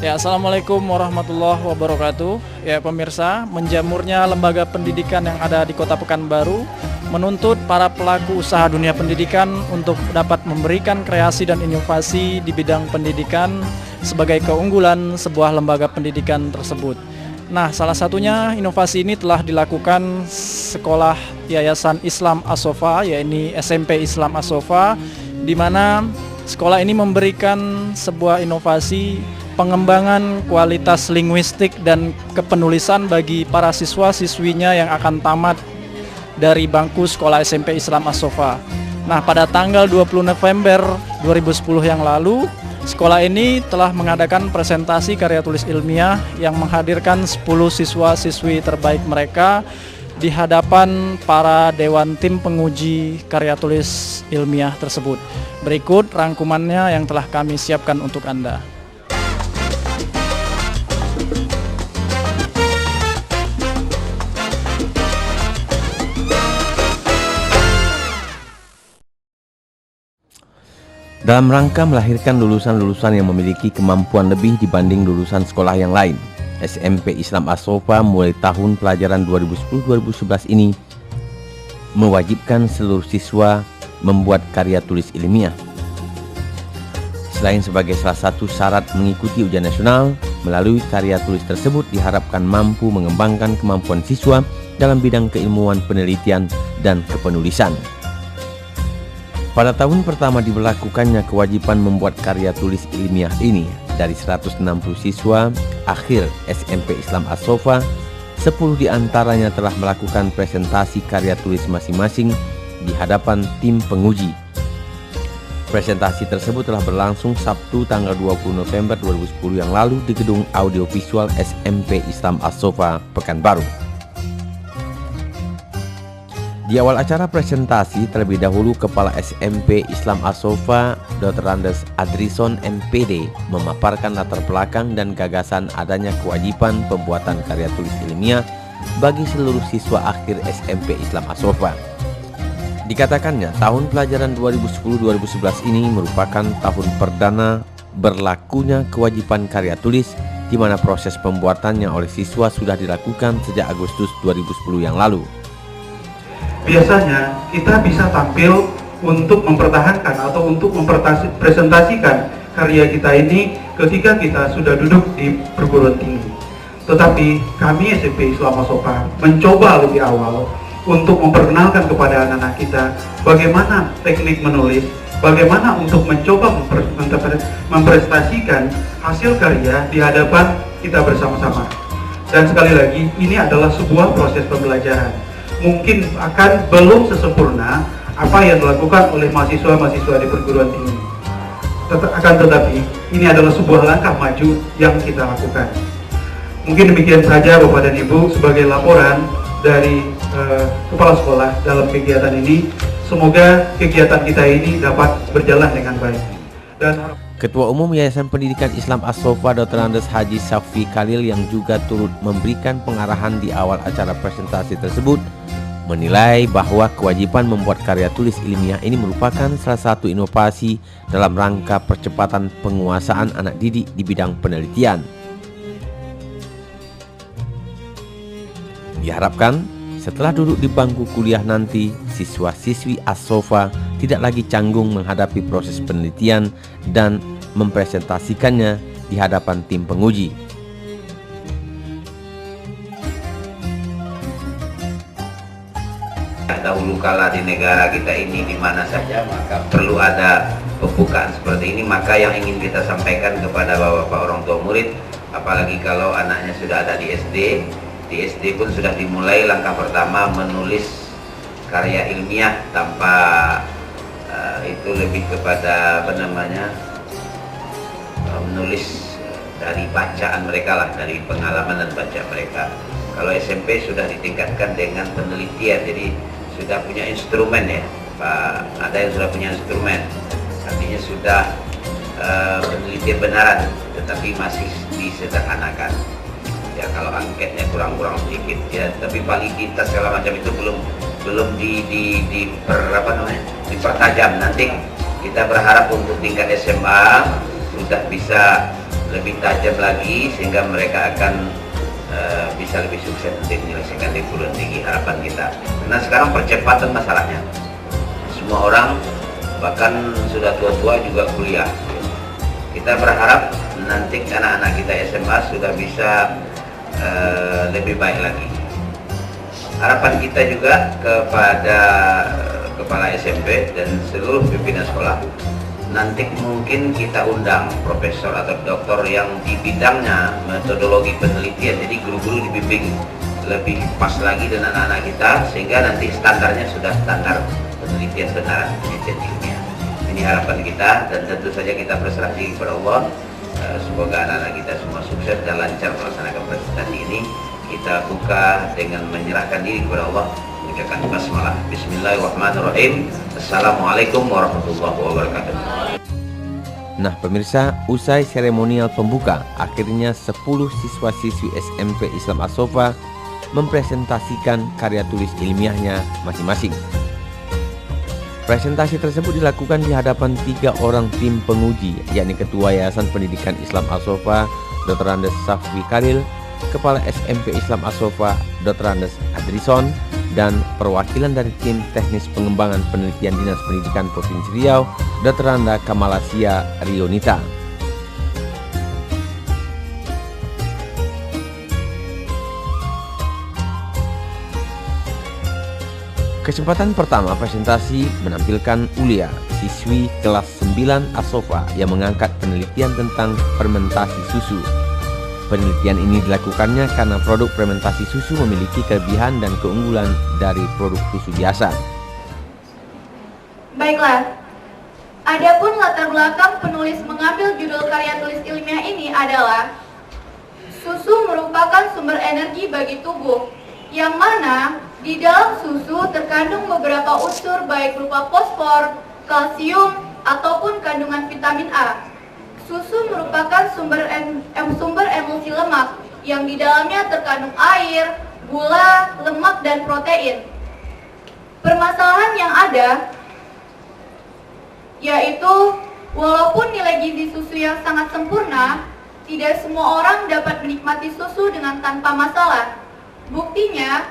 Ya, Assalamualaikum warahmatullahi wabarakatuh. Ya pemirsa, menjamurnya lembaga pendidikan yang ada di Kota Pekanbaru menuntut para pelaku usaha dunia pendidikan untuk dapat memberikan kreasi dan inovasi di bidang pendidikan sebagai keunggulan sebuah lembaga pendidikan tersebut. Nah, salah satunya inovasi ini telah dilakukan sekolah Yayasan Islam As-Sofa, yaitu SMP Islam As-Sofa, di mana sekolah ini memberikan sebuah inovasi pengembangan kualitas linguistik dan kepenulisan bagi para siswa-siswinya yang akan tamat dari bangku sekolah SMP Islam As-Sofa. Nah, pada tanggal 20 November 2010 yang lalu, sekolah ini telah mengadakan presentasi karya tulis ilmiah yang menghadirkan 10 siswa-siswi terbaik mereka di hadapan para dewan tim penguji karya tulis ilmiah tersebut. Berikut rangkumannya yang telah kami siapkan untuk Anda. Dalam rangka melahirkan lulusan-lulusan yang memiliki kemampuan lebih dibanding lulusan sekolah yang lain, SMP Islam As-Sofa mulai tahun pelajaran 2010-2011 ini mewajibkan seluruh siswa membuat karya tulis ilmiah. Selain sebagai salah satu syarat mengikuti ujian nasional, melalui karya tulis tersebut diharapkan mampu mengembangkan kemampuan siswa dalam bidang keilmuan penelitian dan kepenulisan. Pada tahun pertama diberlakukannya kewajiban membuat karya tulis ilmiah ini, dari 160 siswa akhir SMP Islam As-Sofa, 10 diantaranya telah melakukan presentasi karya tulis masing-masing di hadapan tim penguji. Presentasi tersebut telah berlangsung Sabtu tanggal 20 November 2010 yang lalu di Gedung Audiovisual SMP Islam As-Sofa, Pekanbaru. Di awal acara presentasi, terlebih dahulu Kepala SMP Islam As-Sofa, Dr. Andes Adrison MPD, memaparkan latar belakang dan gagasan adanya kewajiban pembuatan karya tulis ilmiah bagi seluruh siswa akhir SMP Islam As-Sofa. Dikatakannya, tahun pelajaran 2010-2011 ini merupakan tahun perdana berlakunya kewajiban karya tulis, di mana proses pembuatannya oleh siswa sudah dilakukan sejak Agustus 2010 yang lalu. Biasanya kita bisa tampil untuk mempertahankan atau untuk mempresentasikan karya kita ini ketika kita sudah duduk di perguruan tinggi. Tetapi kami SMP Islam As-Sofa mencoba lebih awal untuk memperkenalkan kepada anak-anak kita bagaimana teknik menulis, bagaimana untuk mencoba mempresentasikan hasil karya di hadapan kita bersama-sama. Dan sekali lagi, ini adalah sebuah proses pembelajaran. Mungkin akan belum sesempurna apa yang dilakukan oleh mahasiswa-mahasiswa di perguruan tinggi. Akan tetapi, ini adalah sebuah langkah maju yang kita lakukan. Mungkin demikian saja Bapak dan Ibu sebagai laporan dari Kepala Sekolah dalam kegiatan ini. Semoga kegiatan kita ini dapat berjalan dengan baik. Dan Ketua Umum Yayasan Pendidikan Islam As-Sofa, Dr. Andes Haji Safi Khalil, yang juga turut memberikan pengarahan di awal acara presentasi tersebut, menilai bahwa kewajiban membuat karya tulis ilmiah ini merupakan salah satu inovasi dalam rangka percepatan penguasaan anak didik di bidang penelitian. Diharapkan setelah duduk di bangku kuliah nanti, siswa-siswi As-Sofa tidak lagi canggung menghadapi proses penelitian dan mempresentasikannya di hadapan tim penguji. Dahulu kala di negara kita ini di mana saja maka perlu ada pembukaan seperti ini, maka yang ingin kita sampaikan kepada bapak-bapak orang tua murid, apalagi kalau anaknya sudah ada di SD pun sudah dimulai langkah pertama menulis karya ilmiah tanpa itu lebih kepada menulis dari bacaan mereka lah, dari pengalaman dan baca mereka. Kalau SMP sudah ditingkatkan dengan penelitian, jadi sudah punya instrumen ya Pak, ada yang sudah punya instrumen, artinya sudah penelitian benaran, tetapi masih disederhanakan. Ya kalau angketnya kurang sedikit ya, tapi validitas segala macam itu belum dipertajam. Nanti kita berharap untuk tingkat SMA sudah bisa lebih tajam lagi sehingga mereka akan bisa lebih sukses untuk menyelesaikan di perguruan tinggi, harapan kita. Karena sekarang percepatan masalahnya, semua orang bahkan sudah tua-tua juga kuliah. Kita berharap nanti anak-anak kita SMA sudah bisa lebih baik lagi. Harapan kita juga kepada kepala SMP dan seluruh pimpinan sekolah, nanti mungkin kita undang profesor atau doktor yang di bidangnya metodologi penelitian, jadi guru-guru dibimbing lebih pas lagi dengan anak-anak kita, sehingga nanti standarnya sudah standar penelitian benaran, penelitian ilmiah. Ini harapan kita, dan tentu saja kita berserah diri kepada Allah. Semoga anak-anak kita semua sukses dan lancar melaksanakan presentasi ini. Kita buka dengan menyerahkan diri kepada Allah, mengucapkan basmalah. Bismillahirrahmanirrahim. Assalamualaikum warahmatullahi wabarakatuh. Nah pemirsa, usai seremonial pembuka, akhirnya 10 siswa-siswi SMP Islam As-Sofa mempresentasikan karya tulis ilmiahnya masing-masing. Presentasi tersebut dilakukan di hadapan 3 orang tim penguji, yakni Ketua Yayasan Pendidikan Islam As-Sofa, Dr. Andes Safwi Khalil, Kepala SMP Islam As-Sofa, Dr. Andes Adrison, dan perwakilan dari tim teknis pengembangan penelitian Dinas Pendidikan Provinsi Riau, Dr. Anda Kamalasia Rionita. Kesempatan pertama presentasi menampilkan Ulia, siswi kelas 9 As-Sofa yang mengangkat penelitian tentang fermentasi susu. Penelitian ini dilakukannya karena produk fermentasi susu memiliki kelebihan dan keunggulan dari produk susu biasa. Baiklah, adapun latar belakang penulis mengambil judul karya tulis ilmiah ini adalah susu merupakan sumber energi bagi tubuh, yang mana di dalam susu terkandung beberapa unsur baik berupa fosfor, kalsium, ataupun kandungan vitamin A. Susu merupakan sumber emulsi lemak yang di dalamnya terkandung air, gula, lemak, dan protein. Permasalahan yang ada yaitu walaupun nilai gizi susu yang sangat sempurna, tidak semua orang dapat menikmati susu dengan tanpa masalah. Buktinya,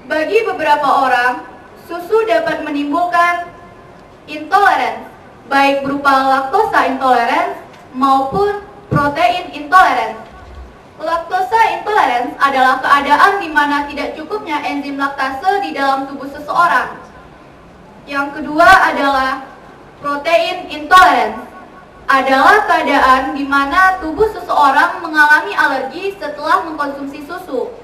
bagi beberapa orang, susu dapat menimbulkan intoleransi, baik berupa laktosa intoleransi maupun protein intoleransi. Laktosa intoleransi adalah keadaan di mana tidak cukupnya enzim laktase di dalam tubuh seseorang. Yang kedua adalah protein intoleransi, adalah keadaan di mana tubuh seseorang mengalami alergi setelah mengkonsumsi susu.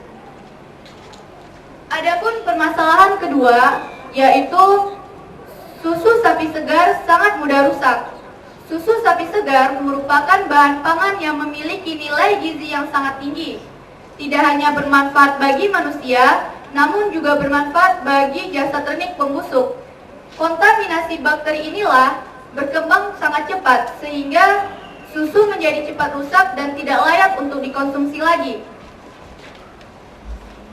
Adapun permasalahan kedua, yaitu susu sapi segar sangat mudah rusak. Susu sapi segar merupakan bahan pangan yang memiliki nilai gizi yang sangat tinggi. Tidak hanya bermanfaat bagi manusia, namun juga bermanfaat bagi jasa ternik pembusuk. Kontaminasi bakteri inilah berkembang sangat cepat, sehingga susu menjadi cepat rusak dan tidak layak untuk dikonsumsi lagi.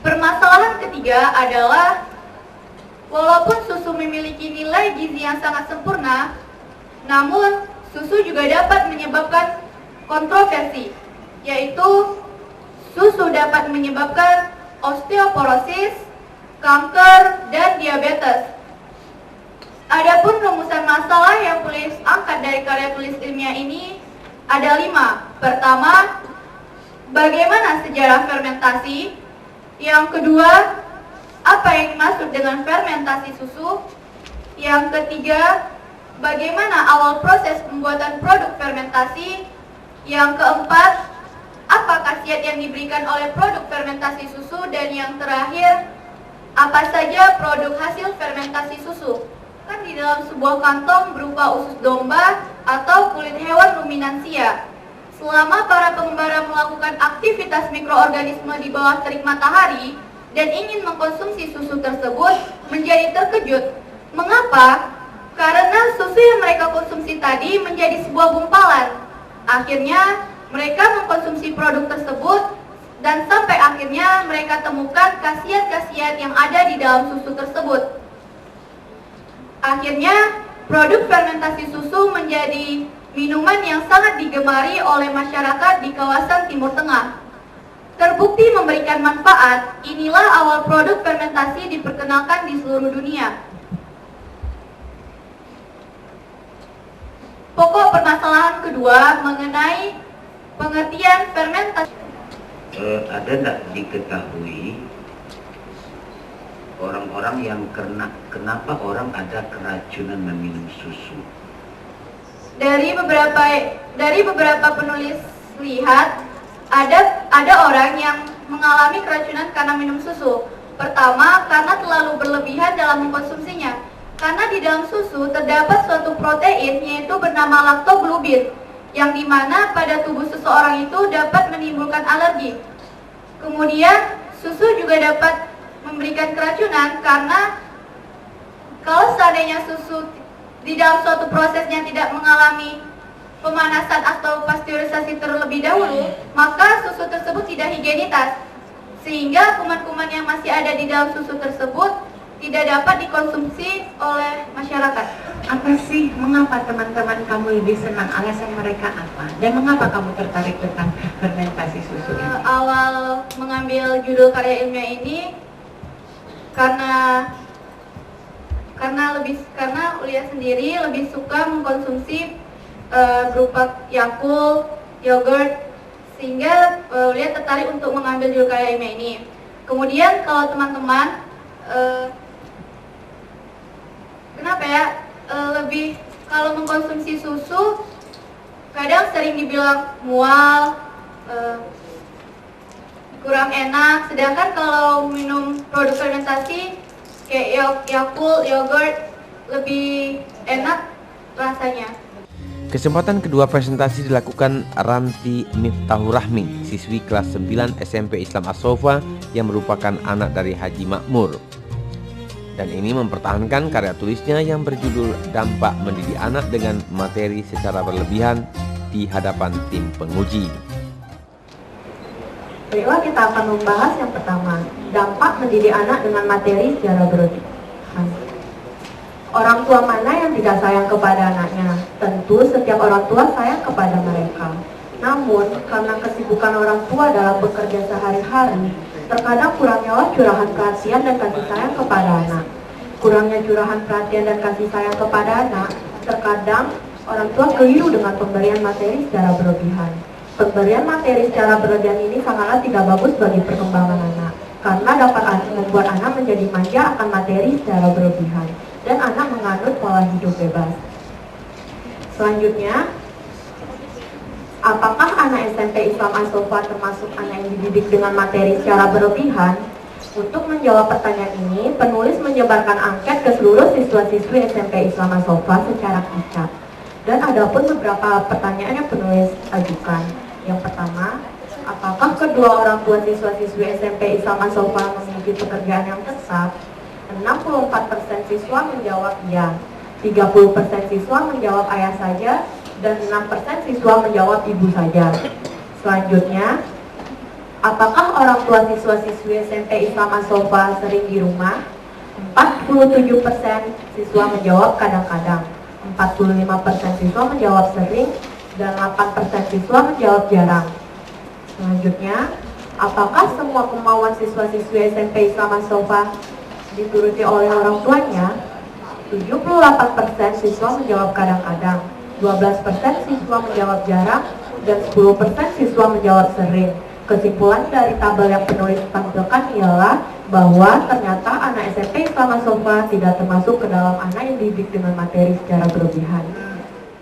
Permasalahan ketiga adalah walaupun susu memiliki nilai gizi yang sangat sempurna, namun susu juga dapat menyebabkan kontroversi, yaitu susu dapat menyebabkan osteoporosis, kanker, dan diabetes. Adapun rumusan masalah yang tulis angkat dari karya tulis ilmiah ini ada 5. Pertama, bagaimana sejarah fermentasi? Yang kedua, apa yang dimaksud dengan fermentasi susu? Yang ketiga, bagaimana awal proses pembuatan produk fermentasi? Yang keempat, apa khasiat yang diberikan oleh produk fermentasi susu? Dan yang terakhir, apa saja produk hasil fermentasi susu? Kan di dalam sebuah kantong berupa usus domba atau kulit hewan ruminansia. Selama para pengembara melakukan aktivitas mikroorganisme di bawah terik matahari dan ingin mengkonsumsi susu tersebut, menjadi terkejut. Mengapa? Karena susu yang mereka konsumsi tadi menjadi sebuah gumpalan. Akhirnya mereka mengkonsumsi produk tersebut dan sampai akhirnya mereka temukan khasiat-khasiat yang ada di dalam susu tersebut. Akhirnya produk fermentasi susu menjadi minuman yang sangat digemari oleh masyarakat di kawasan Timur Tengah. Terbukti memberikan manfaat, inilah awal produk fermentasi diperkenalkan di seluruh dunia. Pokok permasalahan kedua mengenai pengertian fermentasi. Ada tidak diketahui orang-orang yang kenapa orang ada keracunan meminum susu? Dari beberapa penulis lihat ada orang yang mengalami keracunan karena minum susu. Pertama, karena terlalu berlebihan dalam mengkonsumsinya. Karena di dalam susu terdapat suatu protein yaitu bernama lactoglobin, yang dimana pada tubuh seseorang itu dapat menimbulkan alergi. Kemudian susu juga dapat memberikan keracunan karena kalau seandainya susu di dalam suatu prosesnya tidak mengalami pemanasan atau pasteurisasi terlebih dahulu, maka susu tersebut tidak higienitas, sehingga kuman-kuman yang masih ada di dalam susu tersebut tidak dapat dikonsumsi oleh masyarakat. Apa sih, mengapa teman-teman kamu lebih senang, alasan mereka apa? Dan mengapa kamu tertarik tentang fermentasi susu ini? Awal mengambil judul karya ilmiah ini karena Ulia sendiri lebih suka mengkonsumsi berupa Yakult, yogurt, sehingga Ulia tertarik untuk mengambil judul karya ilmiah ini. Kemudian kalau teman-teman kenapa ya lebih kalau mengkonsumsi susu kadang sering dibilang mual, kurang enak, sedangkan kalau minum produk fermentasi kayak Yakult, yogurt lebih enak rasanya. Kesempatan kedua presentasi dilakukan Ranti Miftahur Rahmi, siswi kelas 9 SMP Islam As-Sofa yang merupakan anak dari Haji Makmur. Dan ini mempertahankan karya tulisnya yang berjudul Dampak Mendidik Anak dengan materi secara berlebihan di hadapan tim penguji. Baiklah, kita akan membahas yang pertama, dampak mendidik anak dengan materi secara berlebihan. Orang tua mana yang tidak sayang kepada anaknya? Tentu setiap orang tua sayang kepada mereka. Namun, karena kesibukan orang tua dalam bekerja sehari-hari, terkadang kurangnya curahan perhatian dan kasih sayang kepada anak. Kurangnya curahan perhatian dan kasih sayang kepada anak, terkadang orang tua keliru dengan pemberian materi secara berlebihan. Pemberian materi secara berlebihan ini sangatlah tidak bagus bagi perkembangan anak, karena dapat membuat anak menjadi manja akan materi secara berlebihan, dan anak menganut pola hidup bebas. Selanjutnya, apakah anak SMP Islam As-Sofa termasuk anak yang dididik dengan materi secara berlebihan? Untuk menjawab pertanyaan ini, penulis menyebarkan angket ke seluruh siswa-siswi SMP Islam As-Sofa secara acak. Dan ada pun beberapa pertanyaan yang penulis ajukan. Yang pertama, apakah kedua orang tua siswa-siswi SMP Islam As-Sofa memiliki pekerjaan yang tetap? 64% siswa menjawab iya, 30% siswa menjawab ayah saja, dan 6% siswa menjawab ibu saja. Selanjutnya, apakah orang tua siswa-siswi SMP Islam As-Sofa sering di rumah? 47% siswa menjawab kadang-kadang, 45% siswa menjawab sering, dan 8% siswa menjawab jarang. Selanjutnya, Apakah semua kemauan siswa-siswi SMP Islam As-Sofa dituruti oleh orang tuanya? 78% siswa menjawab kadang-kadang, 12% siswa menjawab jarang, dan 10% siswa menjawab sering. Kesimpulan dari tabel yang penulis tampilkan ialah bahwa ternyata anak SMP Islam As-Sofa tidak termasuk ke dalam anak yang dididik dengan materi secara berlebihan.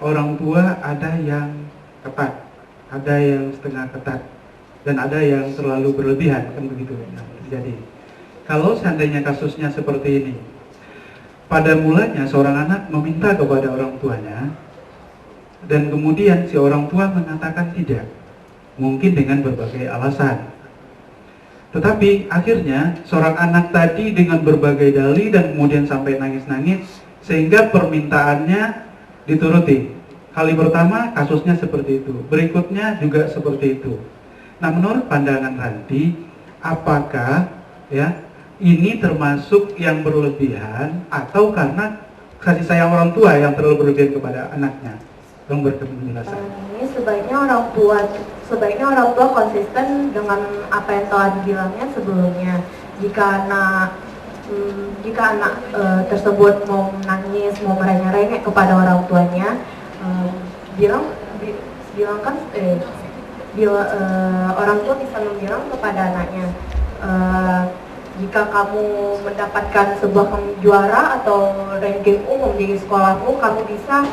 Orang tua ada yang ketat, ada yang setengah ketat, dan ada yang terlalu berlebihan, kan begitu yang terjadi. Kalau seandainya kasusnya seperti ini, pada mulanya seorang anak meminta kepada orang tuanya, dan kemudian si orang tua mengatakan tidak, mungkin dengan berbagai alasan. Tetapi akhirnya seorang anak tadi dengan berbagai dalih dan kemudian sampai nangis-nangis sehingga permintaannya dituruti. Kali pertama kasusnya seperti itu, berikutnya juga seperti itu. Nah, menurut pandangan Ranti, apakah ini termasuk yang berlebihan atau karena kasih sayang orang tua yang terlalu berlebihan kepada anaknya? Tolong berikan penjelasan. Ini sebaiknya orang tua konsisten dengan apa yang telah dibilangnya sebelumnya. Jika anak tersebut mau menangis, mau merengek-rengek kepada orang tuanya, orang tua bisa bilang kepada anaknya, jika kamu mendapatkan sebuah juara atau ranking umum di sekolahmu, kamu bisa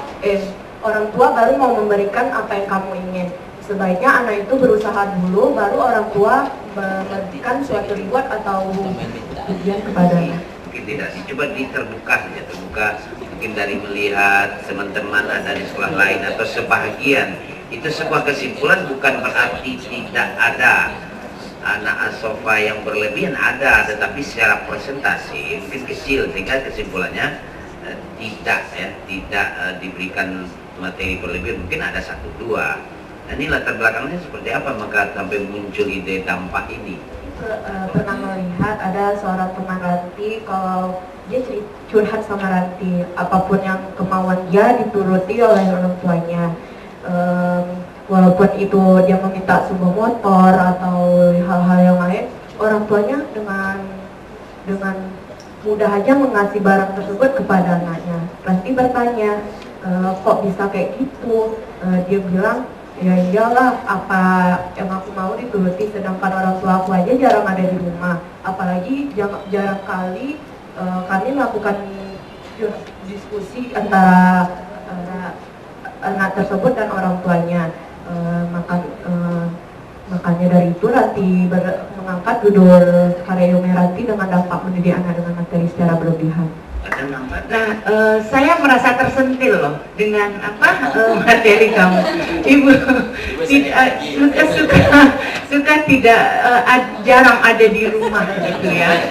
orang tua baru mau memberikan apa yang kamu ingin. Sebaiknya anak itu berusaha dulu, baru orang tua memberikan suatu reward atau ujian kepadanya. Mungkin tidak sih, coba terbuka saja, terbuka mungkin dari melihat teman-teman ada di sekolah lain atau sebahagian. Itu sebuah kesimpulan, bukan berarti tidak ada anak As-Sofa yang berlebihan, ada, tetapi secara presentasi mungkin kecil, sehingga kesimpulannya tidak diberikan materi berlebihan, mungkin ada 1-2. Nah, ini latar belakangnya seperti apa maka sampai muncul ide dampak ini? Pernah melihat ada seorang teman Ranti, kalau dia curhat sama Ranti, apapun yang kemauan dia dituruti oleh orang tuanya. Walaupun itu dia meminta sebuah motor atau hal-hal yang lain, orang tuanya dengan mudah aja mengasih barang tersebut kepada anaknya. Ranti bertanya, kok bisa kayak gitu? Dia bilang, ya iyalah, apa yang aku mau dituruti, sedangkan orang tua aku aja jarang ada di rumah. Apalagi jarang kali kami melakukan diskusi antara anak tersebut dan orang tuanya. Makanya dari itu Ranti mengangkat judul karya Yumi Ranti dengan dampak mendidik anak dengan materi secara berlebihan. Nah, saya merasa tersentil loh dengan materi kamu, Ibu. Suka tidak jarang ada di rumah gitu ya.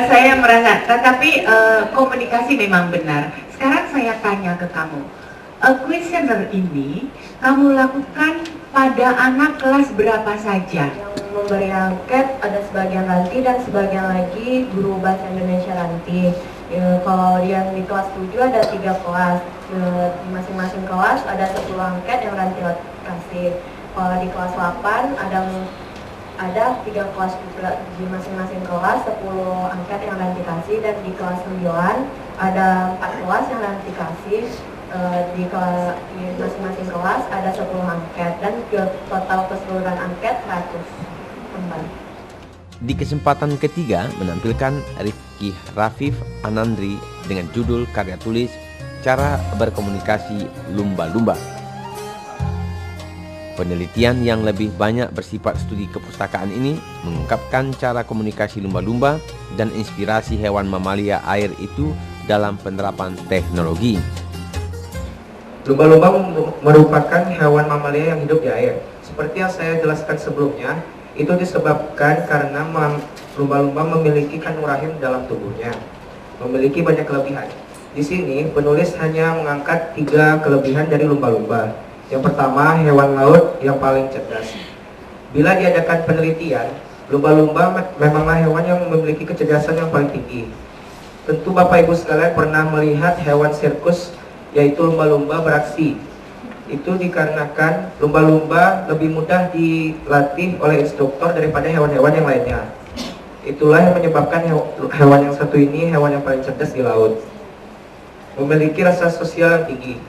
Saya merasa, tetapi komunikasi memang benar. Sekarang saya tanya ke kamu, kuesioner ini kamu lakukan pada anak kelas berapa saja? Yang memberi angket ada sebagian Ranti dan sebagian lagi guru bahasa Indonesia Ranti. Kalau yang di kelas 7 ada 3 kelas, di masing-masing kelas ada 10 angket yang Ranti kasih. Kalau di kelas 8 ada 3 kelas juga, di masing-masing kelas 10 angket yang Ranti kasih, dan di kelas 9 ada 4 kelas yang Ranti kasih. Di masing-masing kelas ada 10 angket, dan total keseluruhan angket 100 kembali. Di kesempatan ketiga menampilkan Rifki Rafif Anandri dengan judul karya tulis Cara Berkomunikasi Lumba-Lumba. Penelitian yang lebih banyak bersifat studi kepustakaan ini mengungkapkan cara komunikasi lumba-lumba dan inspirasi hewan mamalia air itu dalam penerapan teknologi. Lumba-lumba merupakan hewan mamalia yang hidup di air. Seperti yang saya jelaskan sebelumnya, itu disebabkan karena lumba-lumba memiliki kandung rahim dalam tubuhnya, memiliki banyak kelebihan. Di sini penulis hanya mengangkat 3 kelebihan dari lumba-lumba. Yang pertama, hewan laut yang paling cerdas. Bila diadakan penelitian, lumba-lumba memanglah hewan yang memiliki kecerdasan yang paling tinggi. Tentu Bapak Ibu sekalian pernah melihat hewan sirkus, yaitu lumba-lumba beraksi. Itu dikarenakan lumba-lumba lebih mudah dilatih oleh instruktur daripada hewan-hewan yang lainnya. Itulah yang menyebabkan hewan yang satu ini hewan yang paling cerdas di laut. Memiliki rasa sosial yang tinggi.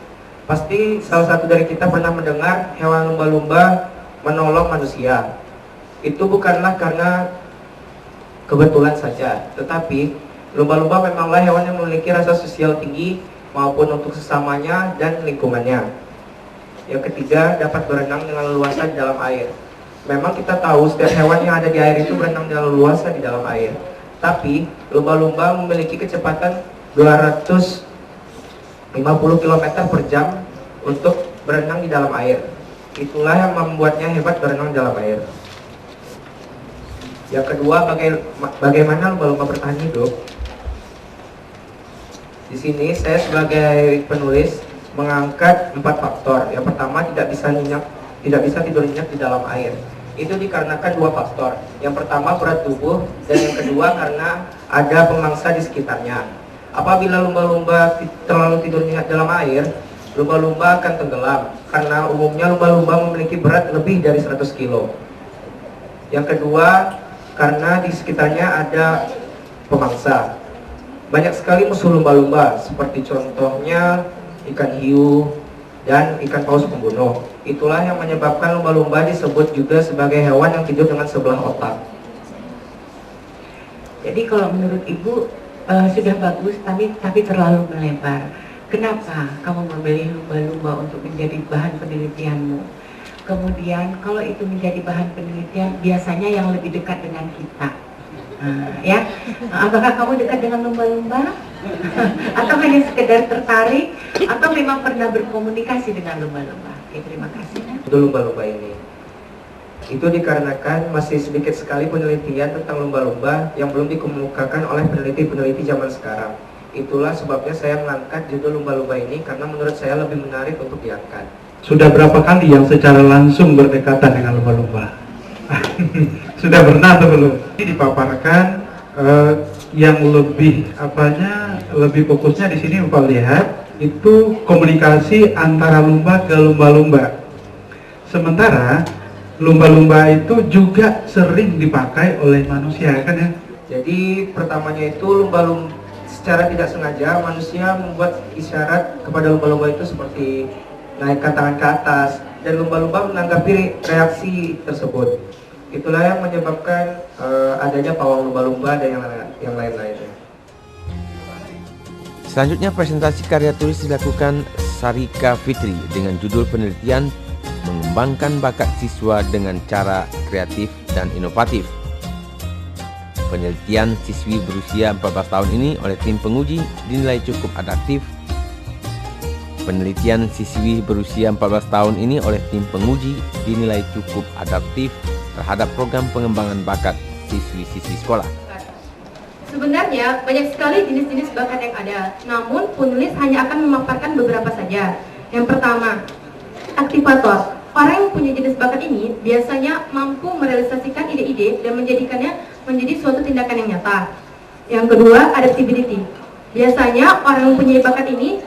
Pasti salah satu dari kita pernah mendengar hewan lumba-lumba menolong manusia. Itu bukanlah karena kebetulan saja, tetapi lumba-lumba memanglah hewan yang memiliki rasa sosial tinggi maupun untuk sesamanya dan lingkungannya. Yang ketiga, dapat berenang dengan leluasa di dalam air. Memang kita tahu setiap hewan yang ada di air itu berenang dengan leluasa di dalam air. Tapi lumba-lumba memiliki kecepatan 250 km per jam untuk berenang di dalam air. Itulah yang membuatnya hebat berenang di dalam air. Yang kedua, bagaimana lumba-lumba bertahan hidup? Di sini saya sebagai penulis mengangkat 4 faktor. Yang pertama, tidak bisa tidur nyenyak di dalam air. Itu dikarenakan 2 faktor. Yang pertama, berat tubuh, dan yang kedua karena ada pemangsa di sekitarnya. Apabila lumba-lumba terlalu tidur nyenyak dalam air, lumba-lumba akan tenggelam karena umumnya lumba-lumba memiliki berat lebih dari 100 kilo. Yang kedua, karena di sekitarnya ada pemangsa. Banyak sekali musuh lumba-lumba, seperti contohnya ikan hiu dan ikan paus pembunuh. Itulah yang menyebabkan lumba-lumba disebut juga sebagai hewan yang tidur dengan sebelah otak. Jadi kalau menurut Ibu sudah bagus, tapi terlalu melebar. Kenapa kamu memilih lumba-lumba untuk menjadi bahan penelitianmu? Kemudian kalau itu menjadi bahan penelitian, biasanya yang lebih dekat dengan kita. Ya, apakah kamu dekat dengan lumba-lumba? Atau hanya sekedar tertarik? Atau memang pernah berkomunikasi dengan lumba-lumba? Oke, terima kasih. Itu lumba-lumba ini. Itu dikarenakan masih sedikit sekali penelitian tentang lumba-lumba yang belum dikemukakan oleh peneliti-peneliti zaman sekarang. Itulah sebabnya saya mengangkat judul lumba-lumba ini, karena menurut saya lebih menarik untuk diangkat. Sudah berapa kali yang secara langsung berdekatan dengan lumba-lumba? Sudah pernah atau belum? Ini dipaparkan yang lebih fokusnya di sini Bapak lihat itu komunikasi antara lumba ke lumba-lumba. Sementara lumba-lumba itu juga sering dipakai oleh manusia, kan ya? Jadi pertamanya itu lumba-lumba secara tidak sengaja manusia membuat isyarat kepada lumba-lumba itu seperti naikkan tangan ke atas, dan lumba-lumba menanggapi reaksi tersebut. Itulah yang menyebabkan adanya pawang lumba-lumba dan yang lain-lainnya. Selanjutnya presentasi karya tulis dilakukan Sarika Fitri dengan judul penelitian mengembangkan bakat siswa dengan cara kreatif dan inovatif. Penelitian siswi berusia 14 tahun ini oleh tim penguji dinilai cukup adaptif. Penelitian siswi berusia 14 tahun ini oleh tim penguji dinilai cukup adaptif terhadap program pengembangan bakat siswi-siswi sekolah. Sebenarnya banyak sekali jenis-jenis bakat yang ada, namun penulis hanya akan memaparkan beberapa saja. Yang pertama, aktivator. Orang yang punya jenis bakat ini biasanya mampu merealisasikan ide-ide dan menjadikannya menjadi suatu tindakan yang nyata. Yang kedua, adaptability. Biasanya orang yang punya bakat ini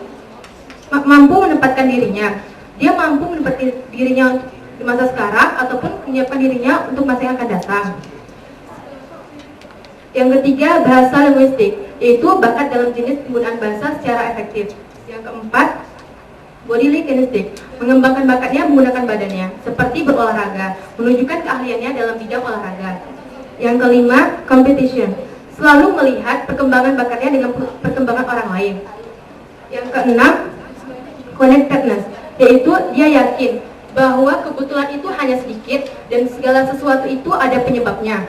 mampu menempatkan dirinya. Dia mampu menempatkan dirinya di masa sekarang ataupun menyiapkan dirinya untuk masa yang akan datang. Yang ketiga, bahasa linguistik, yaitu bakat dalam jenis penggunaan bahasa secara efektif. Yang keempat, bodily kinesthetic, mengembangkan bakatnya menggunakan badannya, seperti berolahraga, menunjukkan keahliannya dalam bidang olahraga. Yang kelima, competition, selalu melihat perkembangan bakatnya dengan perkembangan orang lain. Yang keenam, connectedness, yaitu dia yakin bahwa kebetulan itu hanya sedikit dan segala sesuatu itu ada penyebabnya.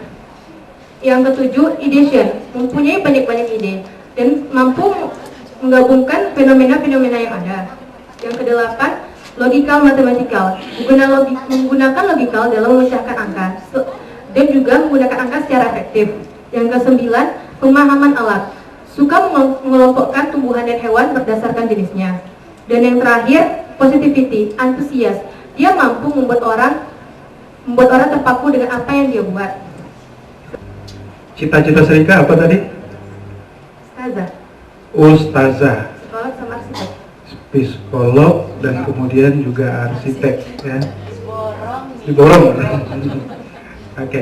Yang ketujuh, ideation, mempunyai banyak-banyak ide dan mampu menggabungkan fenomena-fenomena yang ada. Yang kedelapan, logical matematikal, menggunakan logikal dalam memecahkan angka dan juga menggunakan angka secara efektif. Yang kesembilan, pemahaman alat, suka mengelompokkan tumbuhan dan hewan berdasarkan jenisnya. Dan yang terakhir, positivity, antusias, dia mampu membuat orang terpaku dengan apa yang dia buat. Cita-cita Sarika apa tadi? Ustazah. Ustazah. Psikolog sama arsitek. psikolog, dan kemudian juga arsitek ya. Diborong. Oke.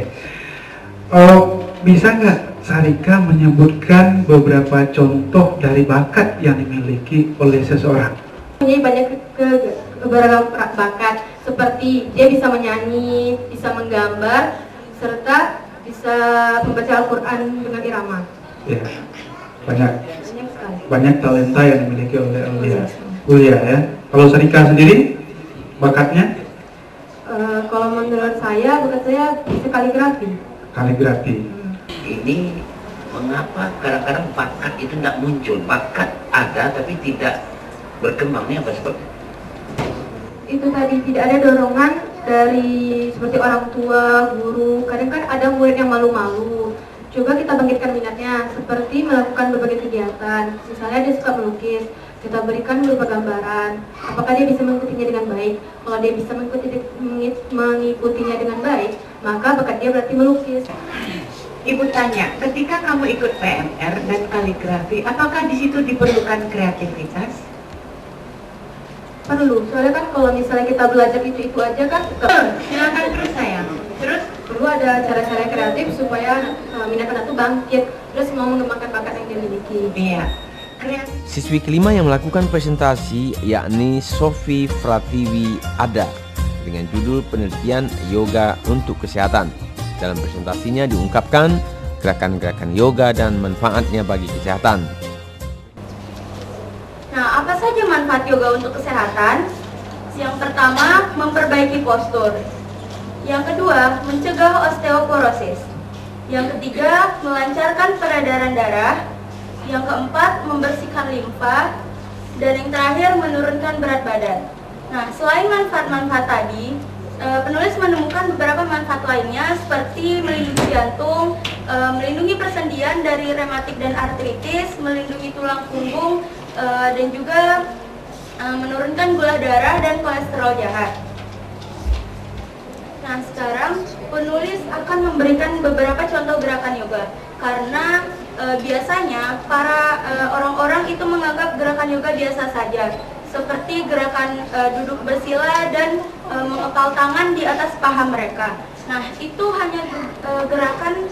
Bisa nggak Sarika menyebutkan beberapa contoh dari bakat yang dimiliki oleh seseorang? Punya banyak beberapa bakat, seperti dia bisa menyanyi, bisa menggambar, serta bisa membaca Al-Quran dengan irama. Ya, banyak Sekali. banyak talenta yang dimiliki oleh Ulia ya. Kalau Sarika sendiri bakatnya? Kalau menurut saya, bakat saya bisa kaligrafi. Kaligrafi. Ini mengapa kadang-kadang bakat itu tidak muncul? Bakat ada tapi tidak berkembangnya apa sebab? Itu tadi tidak ada dorongan dari seperti orang tua, guru. Kadang kan ada murid yang malu-malu. Coba kita bangkitkan minatnya, seperti melakukan berbagai kegiatan. Misalnya dia suka melukis, kita berikan berupa gambaran. Apakah dia bisa mengikutinya dengan baik? Kalau dia bisa mengikutinya dengan baik, maka bakat dia berarti melukis. Ibu tanya, ketika kamu ikut PMR dan kaligrafi, apakah di situ diperlukan kreativitas? Perlu, soalnya kan kalau misalnya kita belajar itu aja kan Silakan terus sayang. Terus perlu ada cara-cara kreatif supaya minat anak itu bangkit, terus mau mengembangkan bakat yang dia miliki. iya, kreatif. Siswi kelima yang melakukan presentasi yakni Sofi Fratiwi Ada dengan judul penelitian yoga untuk kesehatan. Dalam presentasinya diungkapkan gerakan-gerakan yoga dan manfaatnya bagi kesehatan. Nah, apa saja manfaat yoga untuk kesehatan? Yang pertama, memperbaiki postur. Yang kedua, mencegah osteoporosis. Yang ketiga, melancarkan peredaran darah. Yang keempat, membersihkan limfa. Dan yang terakhir, menurunkan berat badan. Nah, selain manfaat-manfaat tadi, penulis menemukan beberapa manfaat lainnya seperti melindungi jantung, melindungi persendian dari rematik dan artritis, melindungi tulang punggung, dan juga menurunkan gula darah dan kolesterol jahat. Nah, sekarang penulis akan memberikan beberapa contoh gerakan yoga karena biasanya para orang-orang itu menganggap gerakan yoga biasa saja, seperti gerakan duduk bersila dan mengepal tangan di atas paha mereka. Nah, itu hanya gerakan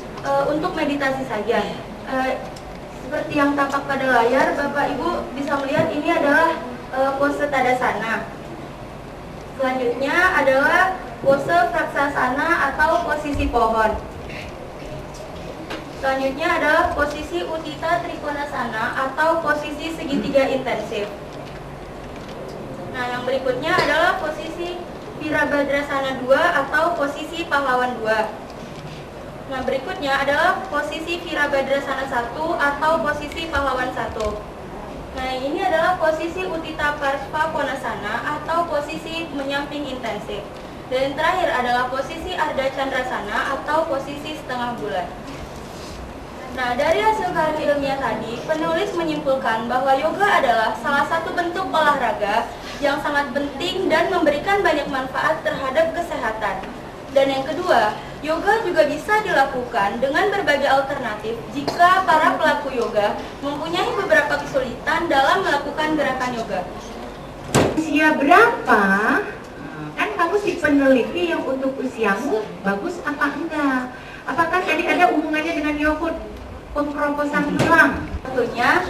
untuk meditasi saja. Seperti yang tampak pada layar, Bapak Ibu bisa melihat ini adalah pose Tadasana. Selanjutnya adalah pose Praksasana atau posisi pohon. Selanjutnya adalah posisi Utthita Trikonasana atau posisi segitiga intensif. Nah, yang berikutnya adalah posisi Virabhadrasana 2 atau posisi pahlawan 2. Nah, berikutnya adalah posisi Virabhadrasana 1 atau posisi pahlawan 1. Nah, ini adalah posisi Utthita Parshva Konasana atau posisi menyamping intensif. Dan yang terakhir adalah posisi Ardha Chandrasana atau posisi setengah bulan. Nah, dari hasil karya ilmiah tadi, penulis menyimpulkan bahwa yoga adalah salah satu bentuk olahraga yang sangat penting dan memberikan banyak manfaat terhadap kesehatan. Dan yang kedua, yoga juga bisa dilakukan dengan berbagai alternatif jika para pelaku yoga mempunyai beberapa kesulitan dalam melakukan gerakan yoga. Usia berapa? Kan kamu si peneliti yang untuk usiamu bagus apa enggak? Apakah tadi ada hubungannya dengan yoga pemroposan tulang? Tentunya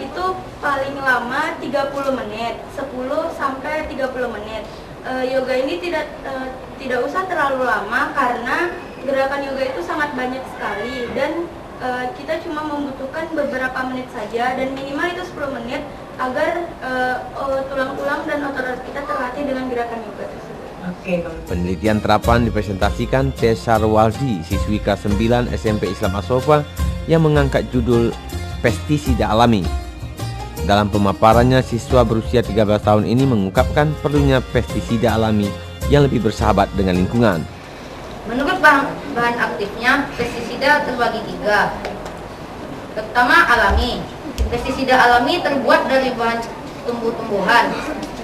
itu paling lama 30 menit, 10 sampai 30 menit. Yoga ini tidak usah terlalu lama karena gerakan yoga itu sangat banyak sekali dan kita cuma membutuhkan beberapa menit saja dan minimal itu 10 menit agar tulang-tulang dan otot kita terlatih dengan gerakan yoga tersebut. Oke. Penelitian terapan dipresentasikan Tessa Waldi, siswi kelas 9 SMP Islam As-Sofa yang mengangkat judul pestisida alami. Dalam pemaparannya, siswa berusia 13 tahun ini mengungkapkan perlunya pestisida alami yang lebih bersahabat dengan lingkungan. Menurut bahan aktifnya, pestisida terbagi 3. Pertama, alami. Pestisida alami terbuat dari bahan tumbuh-tumbuhan.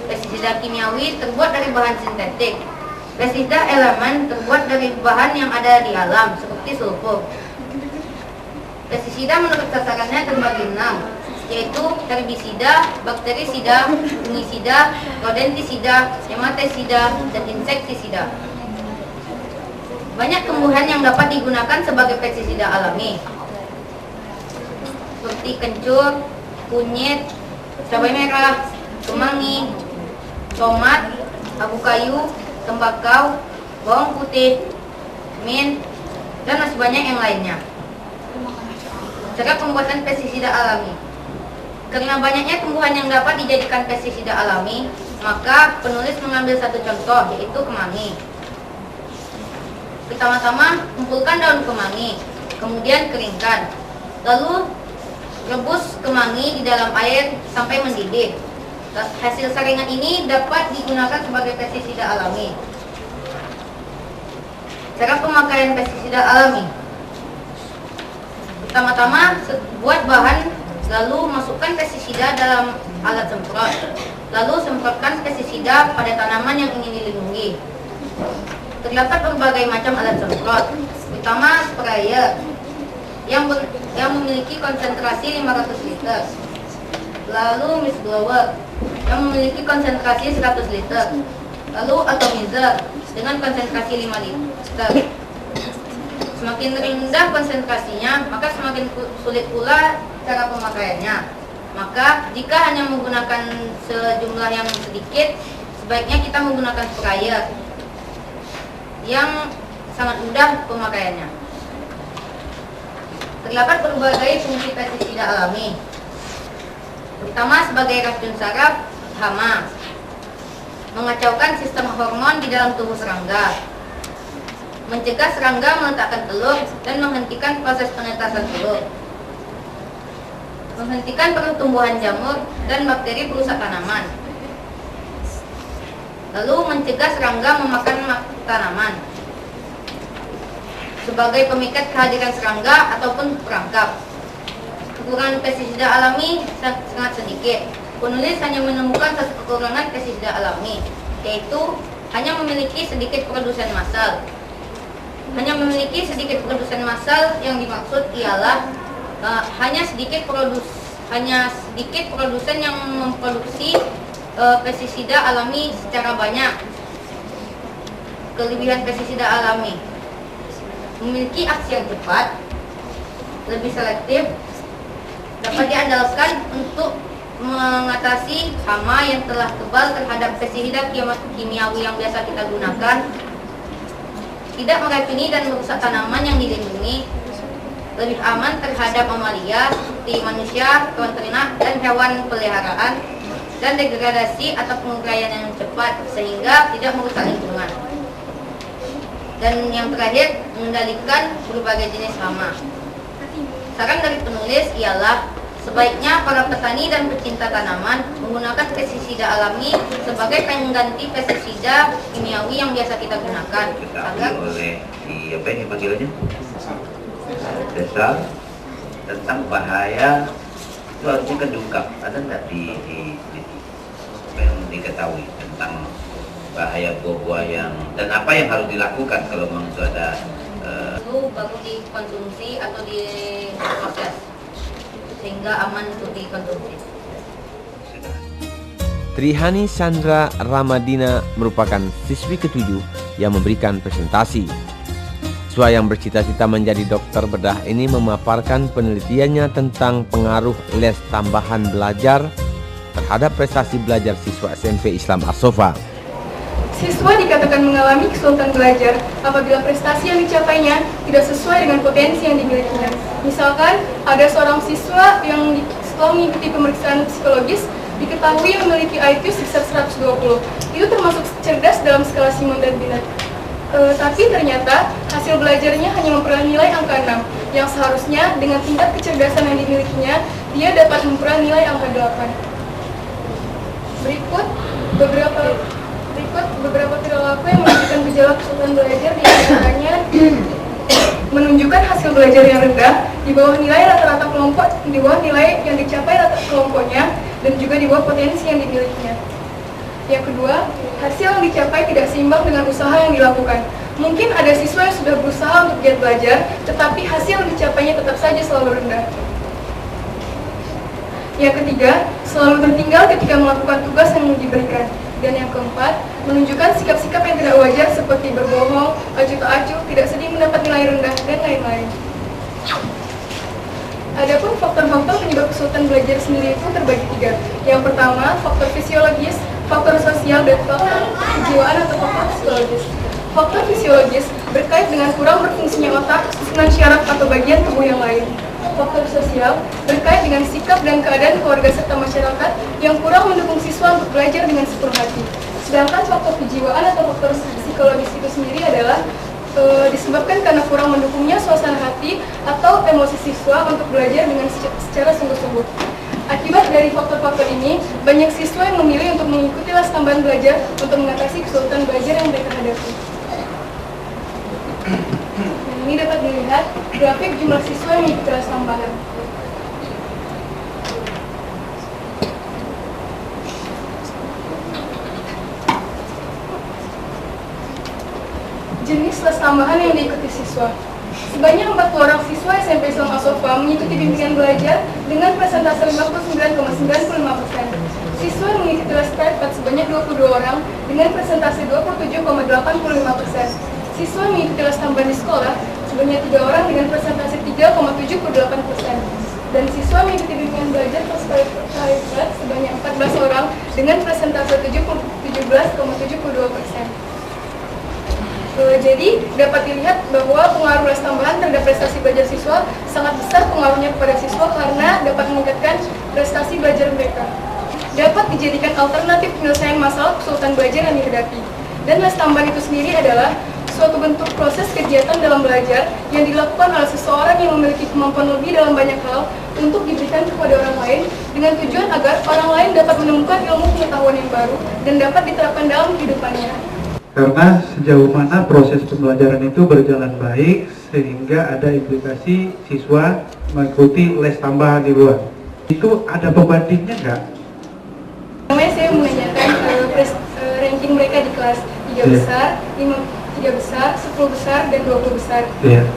Pestisida kimiawi terbuat dari bahan sintetik. Pestisida elemen terbuat dari bahan yang ada di alam, seperti sulfur. Pestisida menurut sasarannya terbagi 6. yaitu herbisida, bakterisida, fungisida, rodentisida, nematisida, dan insektisida. Banyak tumbuhan yang dapat digunakan sebagai pestisida alami, seperti kencur, kunyit, cabai merah, kemangi, tomat, abu kayu, tembakau, bawang putih, mint, dan masih banyak yang lainnya. Cara pembuatan pestisida alami. Karena banyaknya tumbuhan yang dapat dijadikan pestisida alami, maka penulis mengambil satu contoh, yaitu kemangi. Pertama-tama, kumpulkan daun kemangi, kemudian keringkan. Lalu rebus kemangi di dalam air sampai mendidih. Hasil saringan ini dapat digunakan sebagai pestisida alami. Cara pemakaian pestisida alami. Pertama-tama, buat bahan, lalu masukkan pestisida dalam alat semprot. Lalu semprotkan pestisida pada tanaman yang ingin dilindungi. Terdapat berbagai macam alat semprot. Pertama, sprayer yang memiliki konsentrasi 500 liter. Lalu mist blower yang memiliki konsentrasi 100 liter. Lalu atomizer dengan konsentrasi 5 liter. Semakin rendah konsentrasinya, maka semakin sulit pula cara pemakaiannya. Maka jika hanya menggunakan sejumlah yang sedikit, sebaiknya kita menggunakan sprayer yang sangat mudah pemakaiannya. Terdapat berbagai fungsi pestisida alami. Pertama, sebagai racun saraf, hama, mengacaukan sistem hormon di dalam tubuh serangga, mencegah serangga meletakkan telur dan menghentikan proses penetasan telur, menghentikan pertumbuhan jamur dan bakteri perusak tanaman, lalu mencegah serangga memakan tanaman, sebagai pemikat kehadiran serangga ataupun perangkap. Kekurangan pestisida alami sangat sedikit. Penulis hanya menemukan satu kekurangan pestisida alami, yaitu hanya memiliki sedikit produsen massal. Hanya memiliki sedikit produsen massal yang dimaksud ialah hanya sedikit produsen yang memproduksi pestisida alami secara banyak. Kelebihan pestisida alami: memiliki aksi yang cepat, lebih selektif, dapat diandalkan untuk mengatasi hama yang telah kebal terhadap pestisida kimiawi yang biasa kita gunakan, tidak meracuni dan merusak tanaman yang dilindungi, lebih aman terhadap mamalia seperti manusia, hewan ternak, dan hewan peliharaan, dan degradasi atau penguraian yang cepat sehingga tidak merusak lingkungan. Dan yang terakhir, mengendalikan berbagai jenis hama. Saran dari penulis ialah sebaiknya para petani dan pecinta tanaman menggunakan pestisida alami sebagai pengganti pestisida kimiawi yang biasa kita gunakan. Agar oleh apa ini panggilannya? Desa tentang bahaya itu harusnya kedungkap. Ada nggak di apa yang diketahui tentang bahaya buah-buah yang dan apa yang harus dilakukan kalau memang itu ada baru dikonsumsi atau diproses sehingga aman untuk dikonsumsi. Trihani Sandra Ramadina merupakan siswi ke-7 yang memberikan presentasi. Siswa yang bercita-cita menjadi dokter bedah ini memaparkan penelitiannya tentang pengaruh les tambahan belajar terhadap prestasi belajar siswa SMP Islam As-Sofa. Siswa dikatakan mengalami kesulitan belajar apabila prestasi yang dicapainya tidak sesuai dengan potensi yang dimilikinya. Misalkan, ada seorang siswa yang setelah mengikuti pemeriksaan psikologis diketahui memiliki IQ sebesar 120. Itu termasuk cerdas dalam skala Simon dan Binet. Tapi ternyata hasil belajarnya hanya memperoleh nilai angka 6, yang seharusnya dengan tingkat kecerdasan yang dimilikinya, dia dapat memperoleh nilai angka 8. Berikut beberapa perilaku yang menunjukkan gejala kesulitan belajar, di antaranya menunjukkan hasil belajar yang rendah, di bawah nilai rata-rata kelompok, di bawah nilai yang dicapai rata kelompoknya, dan juga di bawah potensi yang dimilikinya. Yang kedua, hasil yang dicapai tidak seimbang dengan usaha yang dilakukan. Mungkin ada siswa yang sudah berusaha untuk giat belajar, tetapi hasil yang dicapainya tetap saja selalu rendah. Yang ketiga, selalu tertinggal ketika melakukan tugas yang diberikan. Dan yang keempat, menunjukkan sikap-sikap yang tidak wajar seperti berbohong, acuh tak acuh, tidak sedih mendapat nilai rendah, dan lain-lain. Adapun faktor-faktor penyebab kesulitan belajar sendiri itu terbagi 3. Yang pertama, faktor fisiologis, faktor sosial, dan faktor kejiwaan atau faktor psikologis. Faktor fisiologis berkait dengan kurang berfungsinya otak, susunan syaraf atau bagian tubuh yang lain. Faktor sosial berkait dengan sikap dan keadaan keluarga serta masyarakat yang kurang mendukung siswa untuk belajar dengan sepenuh hati. Sedangkan faktor kejiwaan atau faktor psikologis itu sendiri adalah disebabkan karena kurang mendukungnya suasana hati atau emosi siswa untuk belajar dengan secara sungguh-sungguh. Akibat dari faktor-faktor ini, banyak siswa yang memilih untuk mengikuti les tambahan belajar untuk mengatasi kesulitan belajar yang mereka hadapi. Dan ini dapat dilihat grafik jumlah siswa yang mengikuti les tambahan. Jenis les tambahan yang diikuti siswa. Sebanyak 40 orang siswa SMP Islam As-Sofa mengikuti bimbingan belajar dengan persentase 59,95%. Siswa yang mengikuti les privat sebanyak 22 orang dengan persentase 27,85%. Siswa yang mengikuti les tambahan di sekolah sebanyak 3 orang dengan persentase 3,78%. Dan siswa mengikuti bimbingan belajar privat sebanyak 14 orang dengan persentase 17,72%. Jadi dapat dilihat bahwa pengaruh les tambahan terhadap prestasi belajar siswa sangat besar pengaruhnya kepada siswa karena dapat meningkatkan prestasi belajar mereka. Dapat dijadikan alternatif penyelesaian masalah kesulitan belajar yang dihadapi. Dan les tambahan itu sendiri adalah suatu bentuk proses kegiatan dalam belajar yang dilakukan oleh seseorang yang memiliki kemampuan lebih dalam banyak hal untuk diberikan kepada orang lain dengan tujuan agar orang lain dapat menemukan ilmu pengetahuan yang baru dan dapat diterapkan dalam kehidupannya. Karena sejauh mana proses pembelajaran itu berjalan baik sehingga ada implikasi siswa mengikuti les tambahan di luar. Itu ada pembandingnya nggak? Namanya saya menanyakan ranking mereka di kelas 3 besar, 3 besar, 10 besar, dan 20 besar.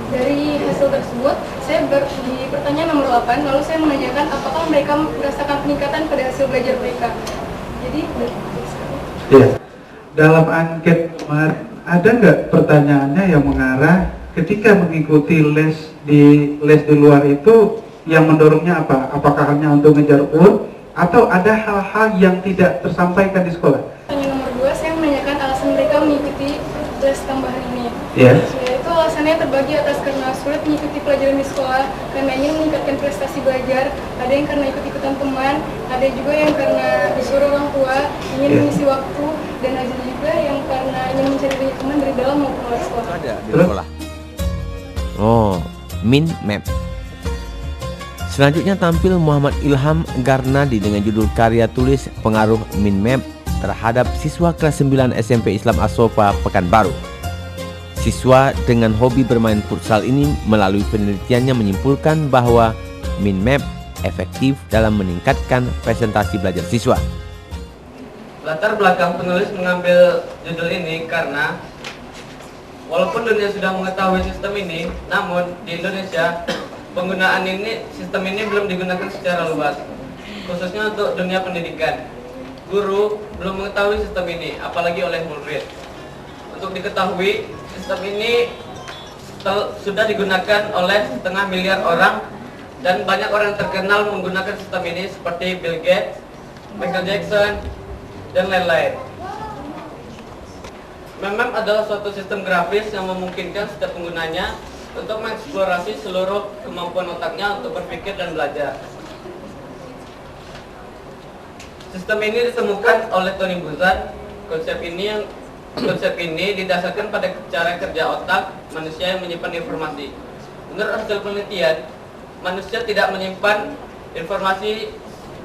Dari hasil tersebut, saya di pertanyaan nomor 8, lalu saya menanyakan apakah mereka merasakan peningkatan pada hasil belajar mereka. Jadi, dalam angket ada nggak pertanyaannya yang mengarah ketika mengikuti les di luar itu yang mendorongnya apa? Apakah hanya untuk ngejar UR atau ada hal-hal yang tidak tersampaikan di sekolah? Pertanyaan nomor 2, saya menanyakan alasan mereka mengikuti les tambahan ini. Yaitu alasannya terbagi atas karena sulit mengikuti pelajaran di sekolah, karena ingin meningkatkan prestasi belajar, ada yang karena ikut-ikutan teman, ada juga yang karena disuruh orang tua, ingin mengisi waktu, dan ada juga yang karena ingin mencari banyak teman dari dalam maupun luar sekolah. Ada di sekolah. Oh, min map. Selanjutnya tampil Muhammad Ilham Garnadi dengan judul karya tulis pengaruh min map terhadap siswa kelas 9 SMP Islam As-Sofa Pekanbaru. Siswa dengan hobi bermain futsal ini melalui penelitiannya menyimpulkan bahwa min map efektif dalam meningkatkan presentasi belajar siswa. Latar belakang penulis mengambil judul ini karena walaupun dunia sudah mengetahui sistem ini, namun di Indonesia penggunaan sistem ini belum digunakan secara luas, khususnya untuk dunia pendidikan. Guru belum mengetahui sistem ini, apalagi oleh murid. Untuk diketahui, sistem ini sudah digunakan oleh 1,5 miliar orang dan banyak orang terkenal menggunakan sistem ini seperti Bill Gates, Michael Jackson, dan lain-lain. Map adalah suatu sistem grafis yang memungkinkan setiap penggunanya untuk mengeksplorasi seluruh kemampuan otaknya untuk berpikir dan belajar. Sistem ini ditemukan oleh Tony Buzan. Konsep ini didasarkan pada cara kerja otak manusia yang menyimpan informasi. Menurut hasil penelitian, manusia tidak menyimpan informasi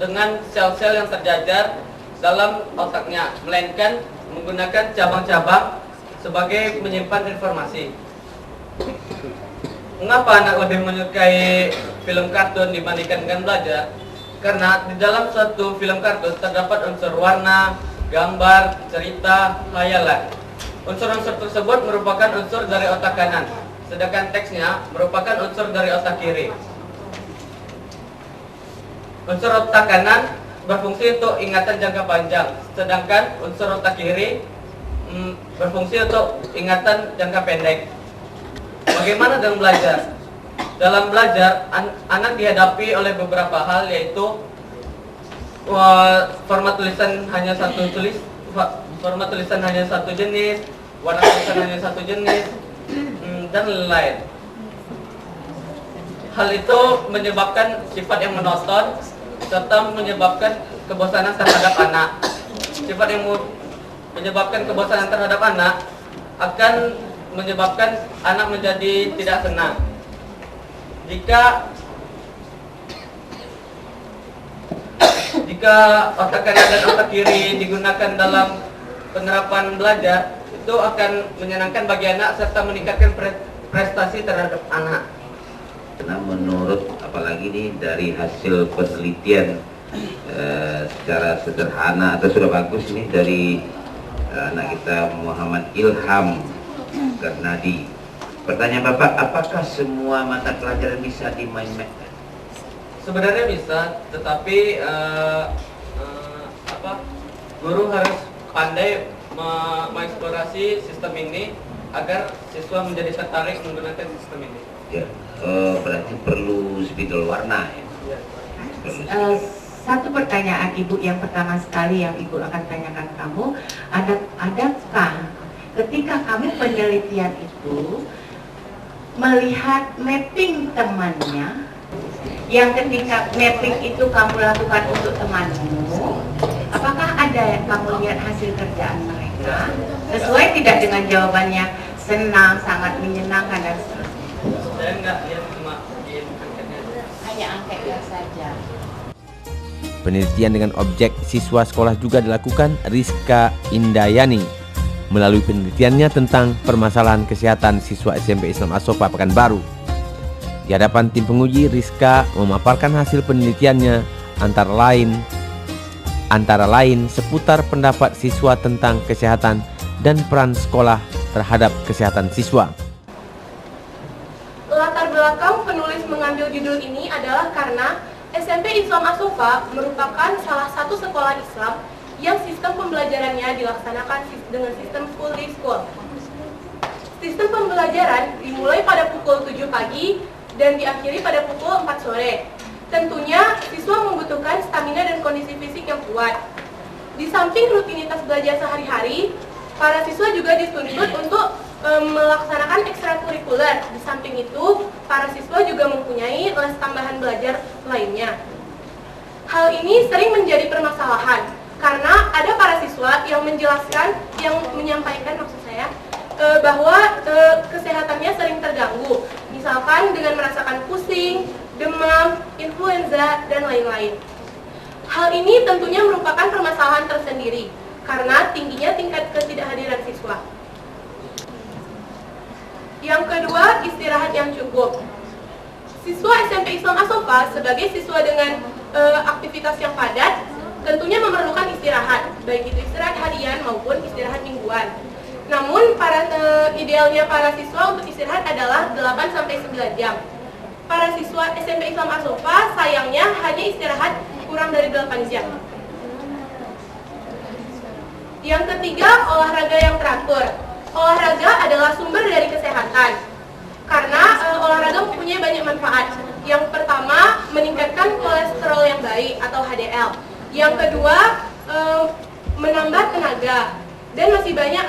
dengan sel-sel yang terjajar dalam otaknya, melainkan menggunakan cabang-cabang sebagai menyimpan informasi. Mengapa anak lebih menyukai film kartun dibandingkan dengan belajar? Karena di dalam suatu film kartun terdapat unsur warna, gambar, cerita, khayalan. Unsur-unsur tersebut merupakan unsur dari otak kanan, sedangkan teksnya merupakan unsur dari otak kiri. Unsur otak kanan berfungsi untuk ingatan jangka panjang, sedangkan unsur otak kiri berfungsi untuk ingatan jangka pendek. Bagaimana dengan belajar? Dalam belajar, anak dihadapi oleh beberapa hal, yaitu format tulisan hanya satu jenis, warna tulisan hanya satu jenis, dan lain-lain. Hal itu menyebabkan sifat yang monoton serta menyebabkan kebosanan terhadap anak. Sifat yang menyebabkan kebosanan terhadap anak akan menyebabkan anak menjadi tidak senang. Jika otak kanan dan otak kiri digunakan dalam penerapan belajar, itu akan menyenangkan bagi anak serta meningkatkan prestasi terhadap anak. Karena menurut apalagi nih dari hasil penelitian secara sederhana atau sudah bagus ini dari anak kita Muhammad Ilham Garnadi. Pertanyaan Bapak, apakah semua mata pelajaran bisa dimain-mainkan? Sebenarnya bisa, tetapi guru harus pandai mengeksplorasi sistem ini agar siswa menjadi tertarik menggunakan sistem ini. Ya, berarti perlu spidol warna ya. Satu pertanyaan Ibu yang pertama sekali yang Ibu akan tanyakan kamu, adakah ketika kamu penelitian itu melihat mapping temannya, yang ketika mapping itu kamu lakukan untuk temanmu, apakah ada yang kamu lihat hasil kerjaan mereka sesuai tidak dengan jawabannya senang, sangat menyenangkan dan seterusnya? Saya nggak lihat, cuma di angkanya, hanya angkanya saja. Penelitian dengan objek siswa sekolah juga dilakukan Rizka Indayani. Melalui penelitiannya tentang permasalahan kesehatan siswa SMP Islam As-Sofa Pekanbaru. Di hadapan tim penguji, Rizka memaparkan hasil penelitiannya antara lain seputar pendapat siswa tentang kesehatan dan peran sekolah terhadap kesehatan siswa. Latar belakang penulis mengambil judul ini adalah karena SMP Islam As-Sofa merupakan salah satu sekolah Islam yang sistem pembelajarannya dilaksanakan dengan sistem full day school. Sistem pembelajaran dimulai pada pukul 7 pagi dan diakhiri pada pukul 4 sore. Tentunya siswa membutuhkan stamina dan kondisi fisik yang kuat. Di samping rutinitas belajar sehari-hari, para siswa juga dituntut untuk melaksanakan ekstrakurikuler. Di samping itu, para siswa juga mempunyai les tambahan belajar lainnya. Hal ini sering menjadi permasalahan karena ada para siswa yang menyampaikan maksud saya bahwa kesehatannya sering terganggu, misalkan dengan merasakan pusing, demam, influenza, dan lain-lain. Hal ini tentunya merupakan permasalahan tersendiri karena tingginya tingkat ketidakhadiran siswa. Yang kedua, istirahat yang cukup. Siswa SMP Islam As-Sofa sebagai siswa dengan aktivitas yang padat tentunya memerlukan istirahat, baik itu istirahat harian maupun istirahat mingguan. Namun idealnya para siswa untuk istirahat adalah 8-9 jam. Para siswa SMP Islam As-Sofa sayangnya hanya istirahat kurang dari 8 jam. Yang ketiga, olahraga yang teratur. Olahraga adalah sumber dari kesehatan karena olahraga mempunyai banyak manfaat. Yang pertama, meningkatkan kolesterol yang baik atau HDL. Yang kedua, menambah tenaga, dan masih banyak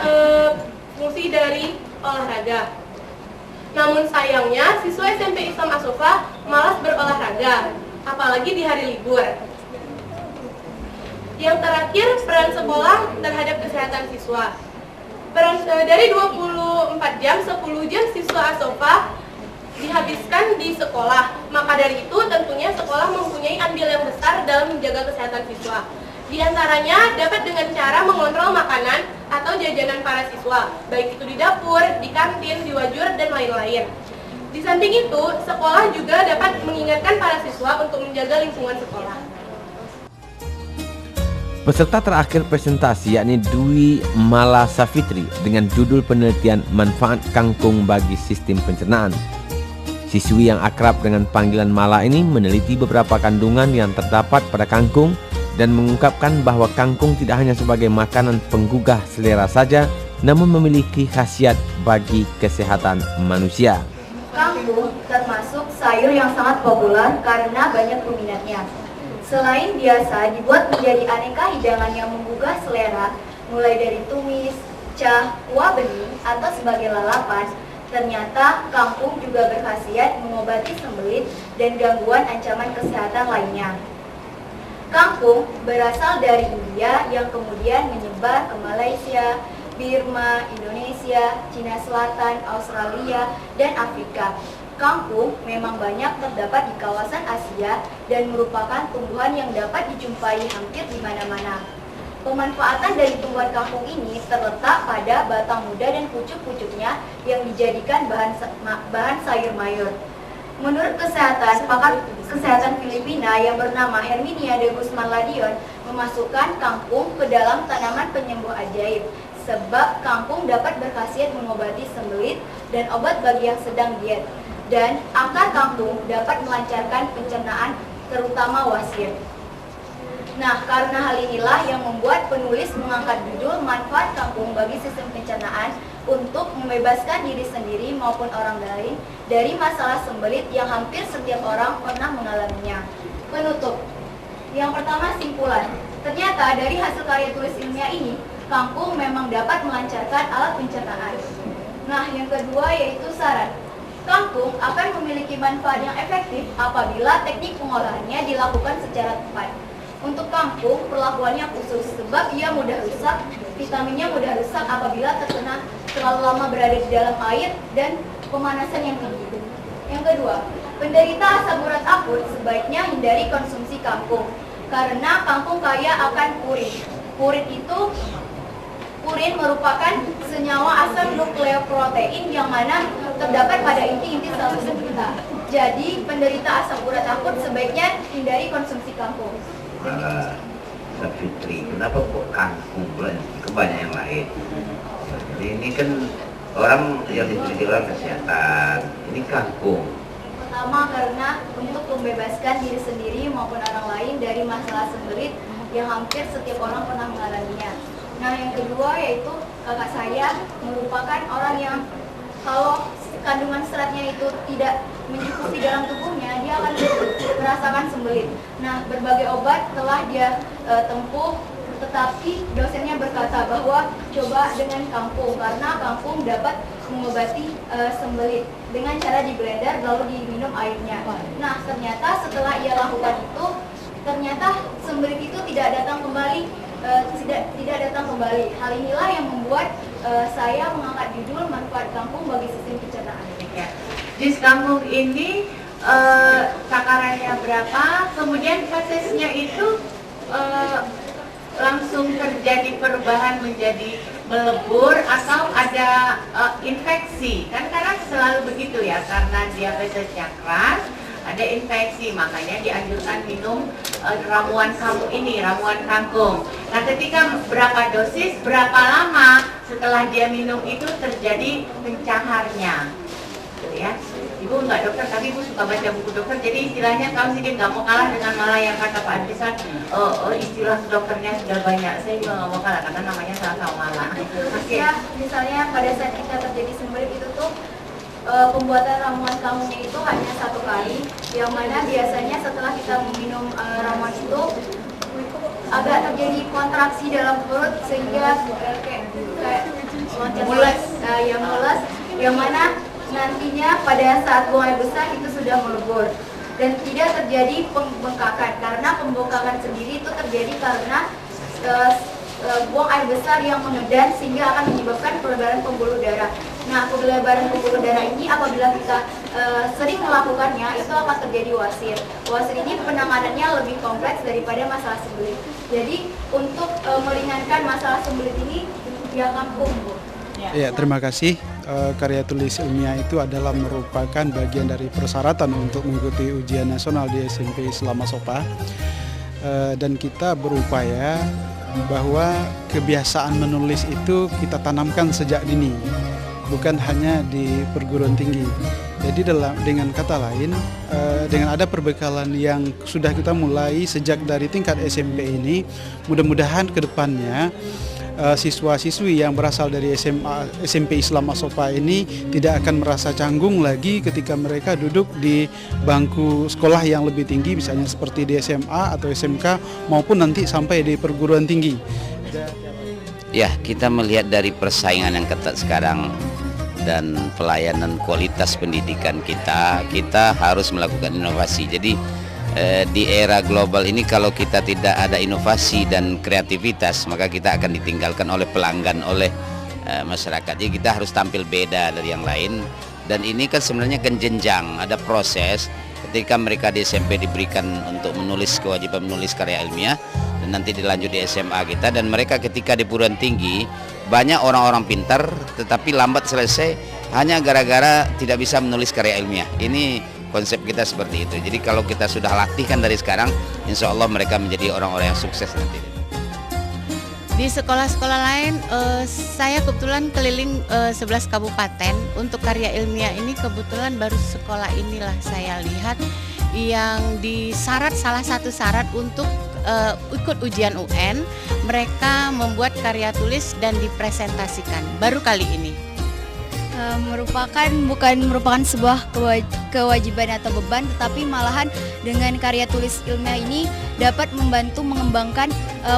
fungsi dari olahraga. Namun sayangnya, siswa SMP Islam As-Sofa malas berolahraga, apalagi di hari libur. Yang terakhir, peran sekolah terhadap kesehatan siswa. Dari 24 jam, 10 jam siswa As-Sofa dihabiskan di sekolah. Maka dari itu tentunya sekolah mempunyai andil yang besar dalam menjaga kesehatan siswa. Di antaranya dapat dengan cara mengontrol makanan atau jajanan para siswa, baik itu di dapur, di kantin, di wajur, dan lain-lain. Di samping itu, sekolah juga dapat mengingatkan para siswa untuk menjaga lingkungan sekolah. Peserta terakhir presentasi yakni Dwi Malasafitri dengan judul penelitian manfaat kangkung bagi sistem pencernaan. Siswi yang akrab dengan panggilan Mala ini meneliti beberapa kandungan yang terdapat pada kangkung dan mengungkapkan bahwa kangkung tidak hanya sebagai makanan penggugah selera saja, namun memiliki khasiat bagi kesehatan manusia. Kangkung termasuk sayur yang sangat populer karena banyak peminatnya. Selain biasa dibuat menjadi aneka hidangan yang menggugah selera, mulai dari tumis, cah, kuah bening, atau sebagai lalapan, ternyata kangkung juga berkhasiat mengobati sembelit dan gangguan ancaman kesehatan lainnya. Kangkung berasal dari India yang kemudian menyebar ke Malaysia, Burma, Indonesia, Cina Selatan, Australia, dan Afrika. Kangkung memang banyak terdapat di kawasan Asia dan merupakan tumbuhan yang dapat dijumpai hampir di mana-mana. Pemanfaatan dari tumbuhan kangkung ini terletak pada batang muda dan pucuk-pucuknya yang dijadikan bahan sayur mayur. Menurut pakar kesehatan Filipina yang bernama Herminia de Guzman Ladion memasukkan kangkung ke dalam tanaman penyembuh ajaib, sebab kangkung dapat berkhasiat mengobati sembelit dan obat bagi yang sedang diet. Dan akar kangkung dapat melancarkan pencernaan, terutama wasir. Nah, karena hal inilah yang membuat penulis mengangkat judul manfaat kangkung bagi sistem pencernaan untuk membebaskan diri sendiri maupun orang lain dari masalah sembelit yang hampir setiap orang pernah mengalaminya. Penutup. Yang pertama, simpulan. Ternyata dari hasil karya tulis ilmiah ini, kangkung memang dapat melancarkan alat pencernaan. Nah, yang kedua yaitu saran. Kangkung akan memiliki manfaat yang efektif apabila teknik pengolahannya dilakukan secara tepat. Untuk kangkung, perlakuannya khusus sebab ia mudah rusak, vitaminnya mudah rusak apabila terlalu lama berada di dalam air dan pemanasan yang tinggi. Yang kedua, penderita asam urat akut sebaiknya hindari konsumsi kangkung karena kangkung kaya akan purin. Purin merupakan senyawa asam nukleoprotein yang mana terdapat pada inti-inti sel tubuh kita. Jadi, penderita asam urat akut sebaiknya hindari konsumsi kangkung. Fitri, kenapa kok kangkung pula? Banyak yang lain. Jadi ini kan orang yang diteliti orang kesehatan, ini kangkung. Pertama, karena untuk membebaskan diri sendiri maupun orang lain dari masalah sembelit yang hampir setiap orang pernah mengalaminya. Nah, yang kedua yaitu kakak saya merupakan orang yang kalau kandungan seratnya itu tidak mencukupi dalam tubuhnya, dia akan merasakan sembelit. Nah, berbagai obat telah dia tempuh, tetapi dosennya berkata bahwa coba dengan kangkung karena kangkung dapat mengobati sembelit dengan cara di blender lalu diminum airnya. Nah, ternyata setelah ia lakukan itu, ternyata sembelit itu tidak datang kembali. Hal inilah yang membuat saya mengangkat judul manfaat kangkung bagi sistem pencernaan. Jus kangkung ini takarannya berapa? Kemudian prosesnya itu langsung terjadi perubahan menjadi melebur atau ada infeksi? Kan karena selalu begitu ya, karena diabetesnya keras. Ada infeksi, makanya dianjurkan minum ramuan kangkung. Nah, ketika berapa dosis, berapa lama setelah dia minum itu terjadi pencaharnya, gitu ya. Ibu nggak dokter, tapi ibu suka baca buku dokter. Jadi istilahnya kalau sedikit nggak mau kalah dengan Mala yang kata Pak Andrisan, istilah dokternya sudah banyak. Saya juga nggak mau kalah karena namanya sama Mala. Ya, misalnya pada saat kita terjadi sembelit itu tuh pembuatan ramuan kangkungnya itu hanya 1 kali, yang mana biasanya setelah kita meminum ramuan itu agak terjadi kontraksi dalam perut sehingga kayak mules, yang mana nantinya pada saat buang air besar itu sudah melebur dan tidak terjadi pembengkakan, karena pembengkakan sendiri itu terjadi karena buang air besar yang mengedan sehingga akan menyebabkan pelebaran pembuluh darah. Nah, pelebaran pembuluh darah ini apabila kita sering melakukannya itu akan terjadi wasir. Wasir ini penanganannya lebih kompleks daripada masalah sembelit. Jadi untuk meringankan masalah sembelit ini ya kangkung. Ya, terima kasih. Karya tulis ilmiah itu adalah merupakan bagian dari persyaratan untuk mengikuti ujian nasional di SMP Selama Sopa. Dan kita berupaya bahwa kebiasaan menulis itu kita tanamkan sejak dini, bukan hanya di perguruan tinggi. Jadi dengan kata lain, dengan ada perbekalan yang sudah kita mulai sejak dari tingkat SMP ini, mudah-mudahan ke depannya siswa-siswi yang berasal dari SMP Islam As-Sofa ini tidak akan merasa canggung lagi ketika mereka duduk di bangku sekolah yang lebih tinggi, misalnya seperti di SMA atau SMK maupun nanti sampai di perguruan tinggi. Ya, kita melihat dari persaingan yang ketat sekarang dan pelayanan kualitas pendidikan kita harus melakukan inovasi. Jadi di era global ini kalau kita tidak ada inovasi dan kreativitas, maka kita akan ditinggalkan oleh pelanggan, oleh masyarakat. Jadi kita harus tampil beda dari yang lain. Dan ini kan sebenarnya kan jenjang, ada proses ketika mereka di SMP diberikan untuk menulis, kewajiban menulis karya ilmiah, dan nanti dilanjut di SMA kita, dan mereka ketika di perguruan tinggi banyak orang-orang pintar tetapi lambat selesai hanya gara-gara tidak bisa menulis karya ilmiah. Ini konsep kita seperti itu. Jadi kalau kita sudah latihkan dari sekarang, insya Allah mereka menjadi orang-orang yang sukses nanti. Di sekolah-sekolah lain, saya kebetulan keliling 11 kabupaten. Untuk karya ilmiah ini kebetulan baru sekolah inilah saya lihat yang disyarat, salah satu syarat untuk ikut ujian UN, mereka membuat karya tulis dan dipresentasikan. Baru kali ini. Bukan merupakan sebuah kewajiban atau beban, tetapi malahan dengan karya tulis ilmiah ini dapat membantu mengembangkan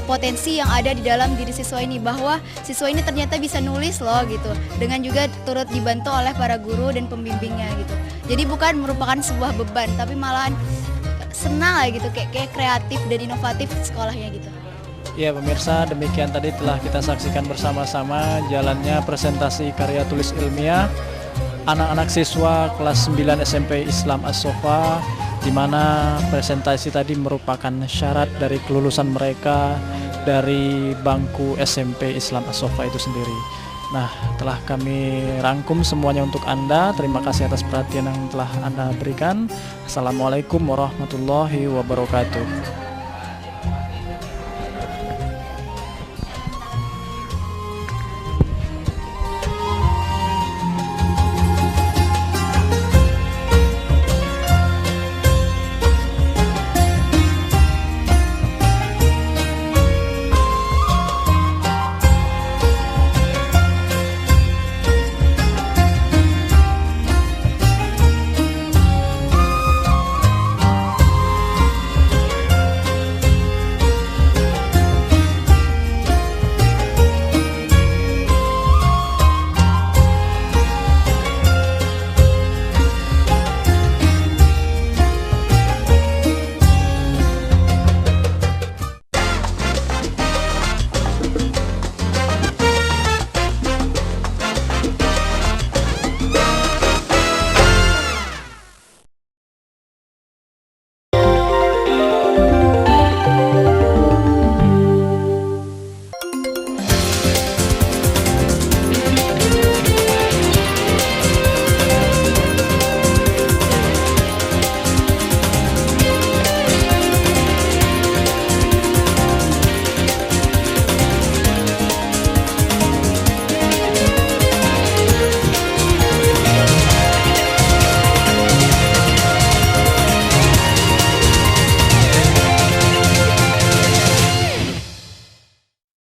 potensi yang ada di dalam diri siswa ini, bahwa siswa ini ternyata bisa nulis loh gitu, dengan juga turut dibantu oleh para guru dan pembimbingnya gitu. Jadi bukan merupakan sebuah beban, tapi malahan senang lah gitu, kayak kreatif dan inovatif sekolahnya gitu. Ya pemirsa, demikian tadi telah kita saksikan bersama-sama jalannya presentasi karya tulis ilmiah anak-anak siswa kelas 9 SMP Islam As-Sofa, di mana presentasi tadi merupakan syarat dari kelulusan mereka dari bangku SMP Islam As-Sofa itu sendiri. Nah, telah kami rangkum semuanya untuk Anda. Terima kasih atas perhatian yang telah Anda berikan. Assalamualaikum warahmatullahi wabarakatuh.